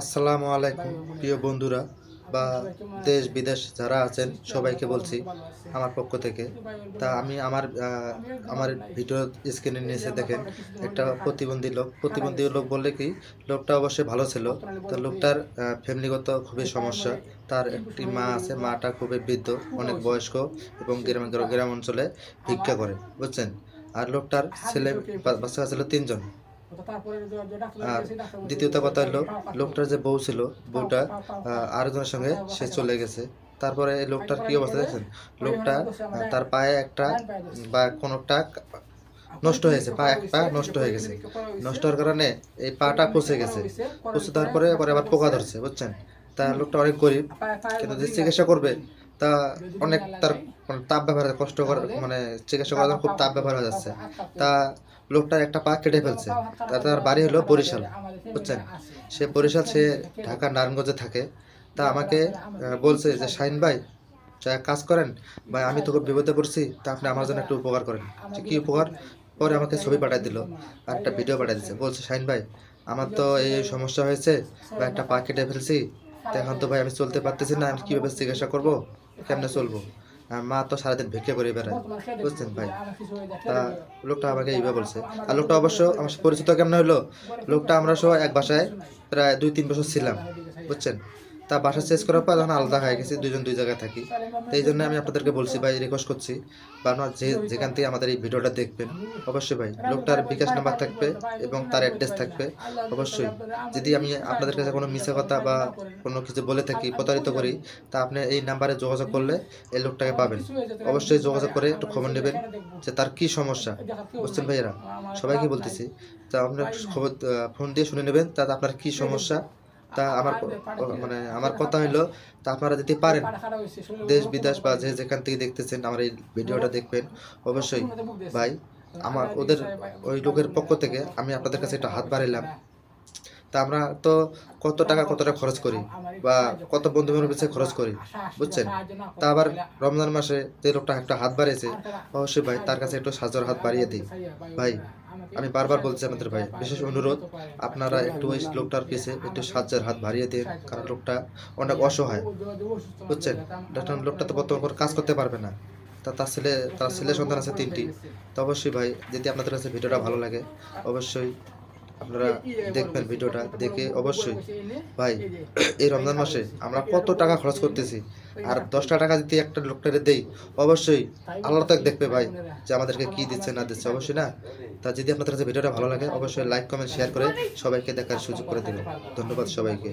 আসসালামু আলাইকুম প্রিয় বন্ধুরা বা দেশ বিদেশ যারা আছেন সবাইকে বলছি আমার পক্ষ থেকে। তা আমি আমার ভিডিও স্ক্রিনে নিচে দেখেন একটা প্রতিবন্ধী লোক বললে কি লোকটা অবশ্যই ভালো ছিল। তো লোকটার ফ্যামিলিগত খুবই সমস্যা। তার একটি মা আছে, মাটা খুবই বৃদ্ধ, অনেক বয়স্ক এবং গ্রাম অঞ্চলে ভিক্ষা করে, বুঝছেন। আর লোকটার বাচ্চা ছিল 3 জন। আর দ্বিতীয়ত কথা হলো লোকটার যে বউ ছিল, বউটা আরেকজনের সঙ্গে সে চলে গেছে। তারপরে এই লোকটার কি অবস্থা দেখছেন, লোকটা তার পায়ে একটা বা কোনোটা নষ্ট হয়েছে, এক পা নষ্ট হয়ে গেছে। নষ্ট হওয়ার কারণে এই পাটা পচে গেছে। পচে তারপরে আবার পোকা ধরছে, বুঝছেন। তা লোকটা অনেক গরিব, কিন্তু যে চিকিৎসা করবে তা অনেক তার তাপ ব্যবহার কষ্টকর, চিকিৎসা করার জন্য খুব তাপ ব্যবহার হয়ে যাচ্ছে। তা লোকটার একটা পা কেটে ফেলছে। তার বাড়ি হলো বরিশাল, বুঝছেন। সে ঢাকা নারায়ণগঞ্জে থাকে। তা আমাকে বলছে যে শাহিন ভাই কাজ করেন ভাই, আমি তো খুব বিপদে পড়ছি, তা আপনি আমার জন্য একটু উপকার করেন। কি উপকার? পরে আমাকে ছবি পাঠিয়ে দিল আর একটা ভিডিও পাঠিয়ে দিচ্ছে। বলছে শাহিন ভাই আমার তো এই সমস্যা হয়েছে বা একটা পা কেটে ফেলছি, তো এখন তো ভাই আমি চলতে পারতেছি না, আমি কীভাবে চিকিৎসা করবো, কেমনে চলবো? আর মা তো সারাদিন ভিক্ষা করে বেড়ায়, বুঝছেন ভাই। তা লোকটা আমাকে এইভাবে বলছে। আর লোকটা অবশ্য আমার পরিচিত কেমন হলো, লোকটা আমরা সহ এক বাসায় প্রায় 2-3 বছর ছিলাম, বুঝছেন। তা বাসা চেঞ্জ করার পর যখন আলাদা হয়ে গেছি, 2 জন 2 জায়গায় থাকি। তো এই জন্য আমি আপনাদেরকে বলছি ভাই, রিকোয়েস্ট করছি বা আপনার যেখান থেকে আমাদের এই ভিডিওটা দেখবেন, অবশ্যই ভাই লোকটার বিকাশ নাম্বার থাকবে এবং তার অ্যাড্রেস থাকবে। অবশ্যই যদি আমি আপনাদের কাছে কোনো মিথ্যা কথা বা কোনো কিছু বলে থাকি, প্রতারিত করি, তা আপনি এই নাম্বারে যোগাযোগ করলে এই লোকটাকে পাবেন। অবশ্যই যোগাযোগ করে একটু খবর নেবেন যে তার কি সমস্যা, বুঝছেন ভাইয়েরা, সবাইকে বলতেছি। তা আপনার খবর ফোন দিয়ে শুনে নেবেন তা আপনার কি সমস্যা। তা আমার কথা হলো, তা আপনারা যদি পারেন দেশ বিদেশ বা যেখান থেকে দেখতেছেন আমার এই ভিডিওটা দেখবেন, অবশ্যই ভাই ওই লোকের পক্ষ থেকে আমি আপনাদের কাছে একটা হাত বাড়াইলাম। তা আমরা তো কতটা খরচ করি বা কত বন্ধু বান্ধবের পিছনে খরচ করি, বুঝছেন। তা আবার রমজান মাসে যে লোকটা একটা হাত বাড়িয়েছে, অবশ্যই ভাই তার কাছে একটু সাহায্যের হাত বাড়িয়ে দিই ভাই। আমি বারবার বলছি আমাদের ভাই, বিশেষ অনুরোধ আপনারা একটু ওই লোকটার পিছে একটু সাহায্যের হাত বাড়িয়ে দিন, কারণ লোকটা অনেক অসহায়, বুঝছেন। লোকটা তো বর্তমান কাজ করতে পারবে না। তার ছেলে সন্তান আছে 3টি। তো অবশ্যই ভাই যদি আপনাদের কাছে ভিডিওটা ভালো লাগে, অবশ্যই আপনারা দেখবেন, ভিডিওটা দেখে অবশ্যই ভাই এই রমজান মাসে আমরা কত টাকা খরচ করতেছি, আর 10টা টাকা যদি একটা লোকটারে দেই, অবশ্যই আল্লাহ তাক দেখবে ভাই যে আমাদেরকে কি দিচ্ছে না দিচ্ছে, অবশ্যই না। তা যদি আপনাদের কাছে ভিডিওটা ভালো লাগে, অবশ্যই লাইক কমেন্ট শেয়ার করে সবাইকে দেখার সুযোগ করে দেবেন। ধন্যবাদ সবাইকে।